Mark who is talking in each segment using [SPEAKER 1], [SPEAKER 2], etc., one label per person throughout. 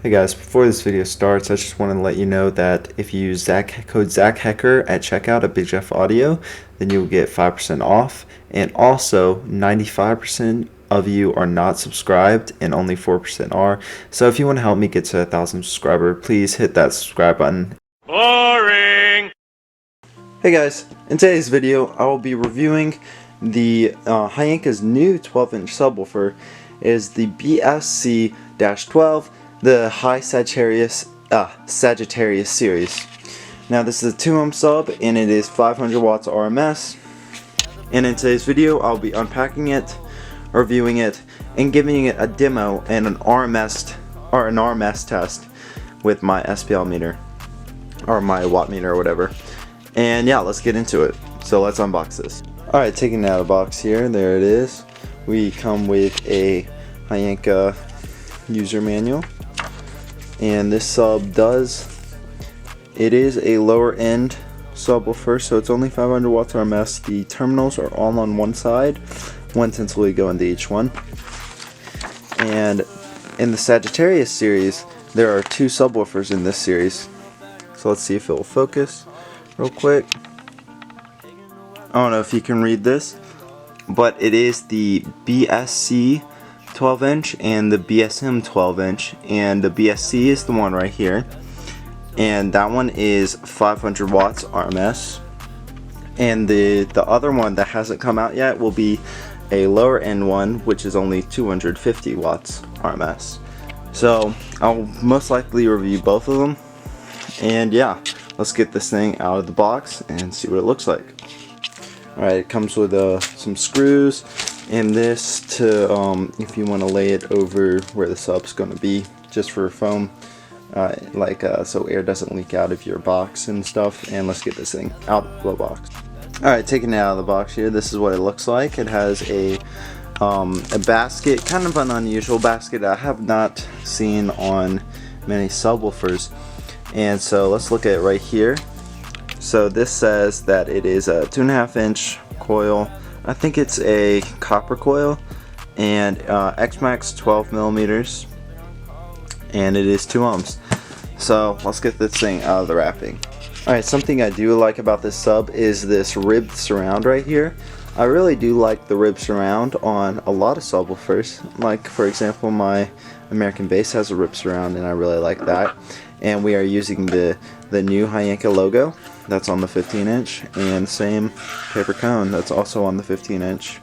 [SPEAKER 1] Hey guys, before this video starts, I just want to let you know that if you use code ZachHecker at checkout at Big Jeff Audio, then you will get 5% off. And also, 95% of you are not subscribed and only 4% are. So if you want to help me get to 1,000 subscribers, please hit that subscribe button.
[SPEAKER 2] Boring!
[SPEAKER 1] Hey guys, in today's video, I will be reviewing the Hyanka's new 12-inch subwoofer. It is the BSC-12. The High Sagittarius series. Now this is a 2 ohm sub and it is 500 watts RMS. And in today's video I'll be unpacking it, reviewing it, and giving it a demo and an RMS test with my SPL meter or my watt meter or whatever. And yeah, let's get into it. So let's unbox this. Alright, taking it out of the box here, there it is. We come with a Hyanka user manual. And this sub it is a lower end subwoofer, so it's only 500 watts RMS. The terminals are all on one side, one tinsel lead go into each one. And in the Sagittarius series, there are 2 subwoofers in this series. So let's see if it will focus real quick. I don't know if you can read this, but it is the BSC 12-inch and the BSM 12-inch, and the BSC is the one right here, and that one is 500 watts RMS, and the other one that hasn't come out yet will be a lower end one, which is only 250 watts RMS. So I'll most likely review both of them, and yeah, let's get this thing out of the box and see what it looks like. Alright, it comes with some screws and this to if you want to lay it over where the sub's going to be, just for foam, so air doesn't leak out of your box and stuff. And let's get this thing out of the box. Alright, taking it out of the box here, this is what it looks like. It has a basket, kind of an unusual basket I have not seen on many subwoofers. And so let's look at it right here. So this says that it is a 2.5 inch coil. I think it's a copper coil, and Xmax 12 millimeters, and it is 2 ohms. So let's get this thing out of the wrapping. Alright, something I do like about this sub is this ribbed surround right here. I really do like the ribbed surround on a lot of subwoofers. Like, for example, my American Bass has a ribbed surround, and I really like that. And we are using the new Hyanka logo that's on the 15-inch, and same paper cone that's also on the 15-inch.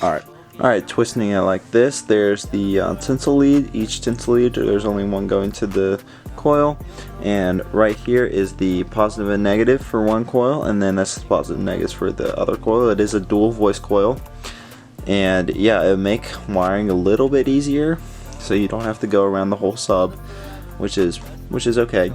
[SPEAKER 1] Alright, twisting it like this, there's the tinsel lead. Each tinsel lead, there's only one going to the coil, and right here is the positive and negative for one coil, and then that's the positive and negatives for the other coil. It is a dual voice coil, and yeah, it'll make wiring a little bit easier, so you don't have to go around the whole sub, which is okay.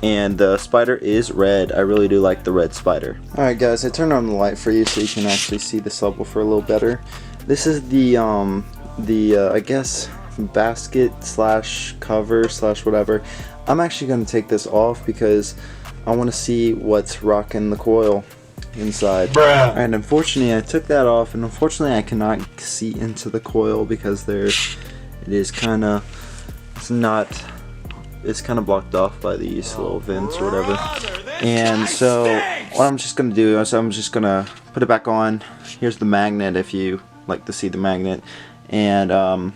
[SPEAKER 1] And the spider is red. I really do like the red spider. Alright guys, I turned on the light for you so you can actually see the subwoofer a little better. This is the I guess basket slash cover slash whatever. I'm actually going to take this off because I want to see what's rocking the coil inside.
[SPEAKER 2] Bruh.
[SPEAKER 1] And unfortunately I took that off, and unfortunately I cannot see into the coil because it's kind of blocked off by these little vents or whatever. And so what I'm just gonna do is I'm just gonna put it back on. Here's the magnet if you like to see the magnet, and I'm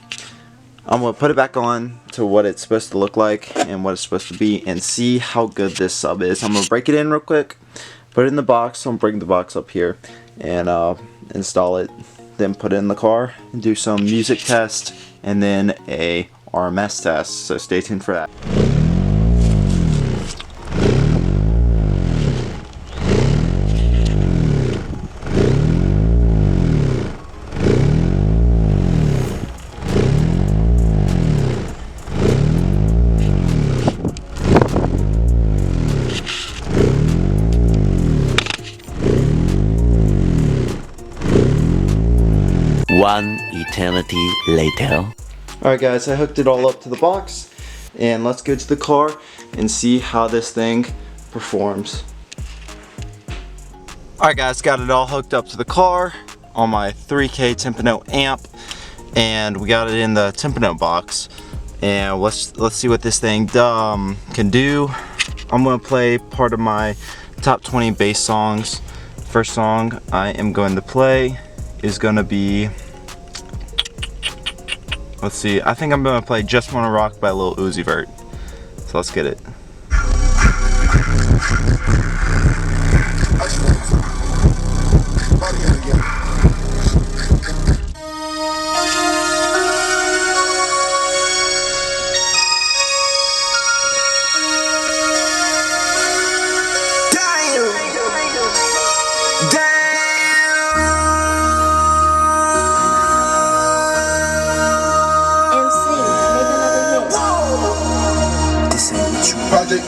[SPEAKER 1] gonna put it back on to what it's supposed to look like and what it's supposed to be, and see how good this sub is. I'm gonna break it in real quick, put it in the box. I'm gonna bring the box up here and install it, then put it in the car and do some music test and then a RMS test, so stay tuned for that.
[SPEAKER 3] One eternity later.
[SPEAKER 1] Alright guys, I hooked it all up to the box, and let's go to the car and see how this thing performs. Alright guys, got it all hooked up to the car on my 3K Timpano amp, and we got it in the Timpano box. and let's see what this thing can do. I'm gonna play part of my top 20 bass songs. First song I am going to play is gonna be, let's see, I think I'm gonna play Just Wanna Rock by Lil Uzi Vert. So let's get it.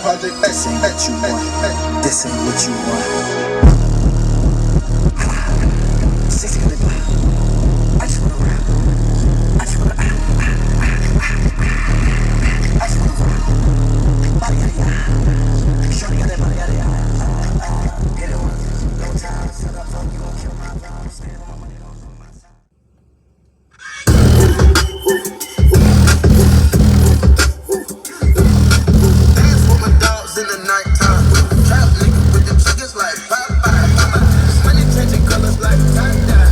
[SPEAKER 4] Project, this ain't what you want. This ain't what you want. 600 I just wanna rap. I just wanna I just wanna rap. Body yada yada. Shorty got that body yada yada. Get it once, no time. Set up, fuck you gon' kill my vibe. Stand on my money, don't on my side. In the nighttime, trap nigga with them chickens like Popeye. Money changing colors like tie-dye.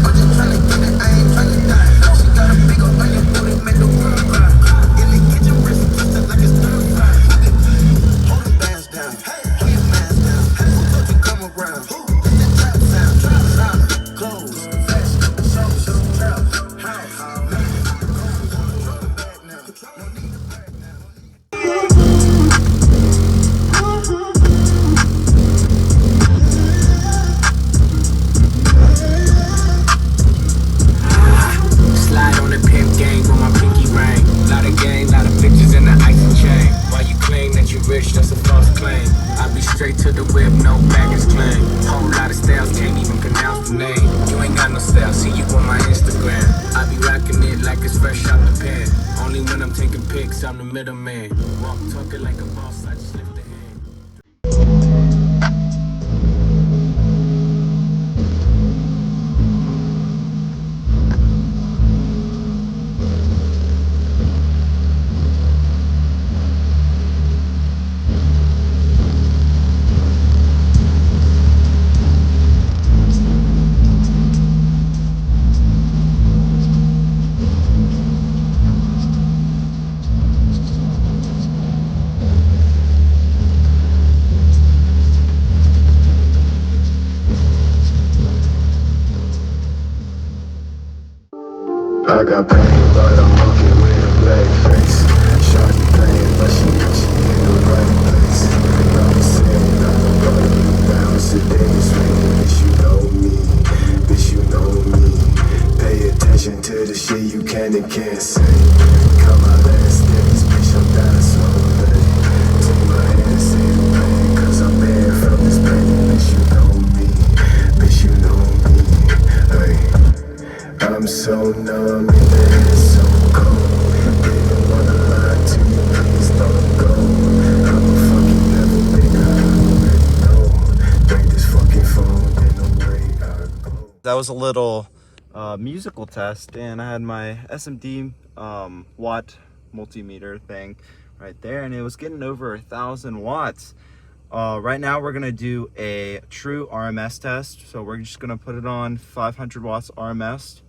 [SPEAKER 4] I'm just tryna get it, I ain't tryna die. She got a big ol' onion booty, make the world cry. In the kitchen, wrist twisted like it's stir fry. Hold them bands down, hold your mans down. Who told you come around? It's the trap sound, clothes, fashion, show, trap, house. No need to back now.
[SPEAKER 5] That's a false claim. I be straight to the whip, no baggage claim. Whole lot of styles, can't even pronounce the name. You ain't got no style, see you on my Instagram. I be rocking it like it's fresh out the pen. Only when I'm taking pics, I'm the middleman. Walk talking like a boss, I just lift the hand.
[SPEAKER 4] I got pain, but I'm walking with a black face. Shawty playing, but she in the right place. I'm saying I'm gonna be bounce today's ring. Bitch, you know me. Bitch, you know me. Pay attention to the shit you can and can't say. Cut my last days, bitch, I'm dying slowly. Take my hands in pain, cause I'm banned from this pain. Bitch, you know me. Bitch, you know me. Hey. I'm so numb, and it's so cold. Didn't wanna lie to you, please don't go. I'm a fucking devil, nigga, I already know. Break this fucking phone, ain't no way I go.
[SPEAKER 1] That was a little musical test, and I had my SMD watt multimeter thing right there, and it was getting over 1,000 watts. Right now we're gonna do a true RMS test, so we're just gonna put it on 500 watts RMS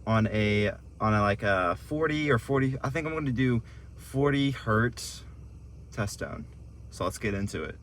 [SPEAKER 1] on a like a 40 or 40. I think I'm gonna do 40 hertz test tone. So let's get into it.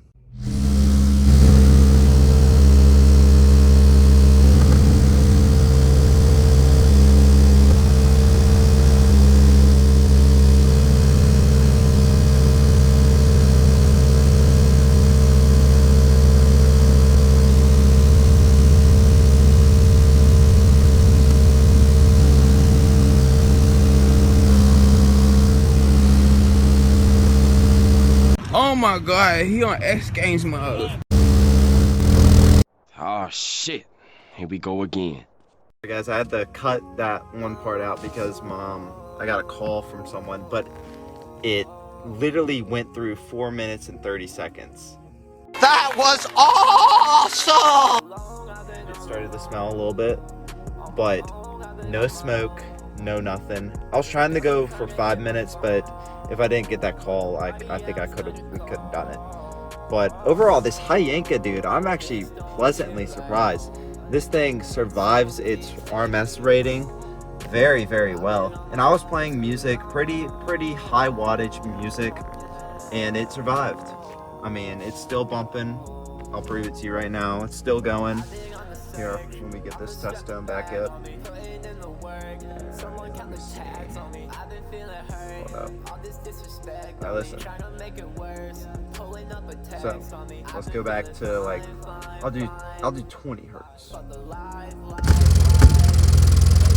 [SPEAKER 5] Oh my god, he on X Games mode.
[SPEAKER 6] Oh shit, here we go again.
[SPEAKER 1] Guys, I had to cut that one part out because I got a call from someone, but it literally went through 4 minutes and 30 seconds.
[SPEAKER 2] That was awesome!
[SPEAKER 1] It started to smell a little bit, but no smoke, no nothing. I was trying to go for 5 minutes, but if I didn't get that call, I think we could have done it. But overall, this Hyanka, dude, I'm actually pleasantly surprised. This thing survives its RMS rating very, very well. And I was playing music, pretty high wattage music, and it survived. I mean, it's still bumping. I'll prove it to you right now. It's still going. Here, let me get this test done back up. Hold up. Now listen. So let's go back to like I'll do 20 hertz.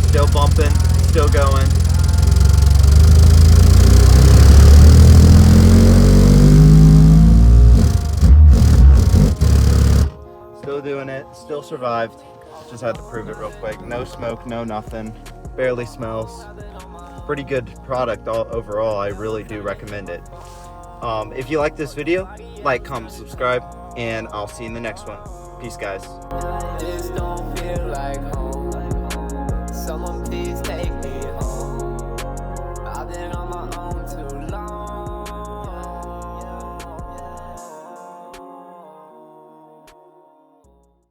[SPEAKER 1] Still bumping, still going. Still doing it, still survived. Just had to prove it real quick. No smoke, no nothing. Barely smells. Pretty good product overall. I really do recommend it. If you like this video, like, comment, subscribe, and I'll see you in the next one. Peace, guys.
[SPEAKER 5] Just don't feel like home. Someone please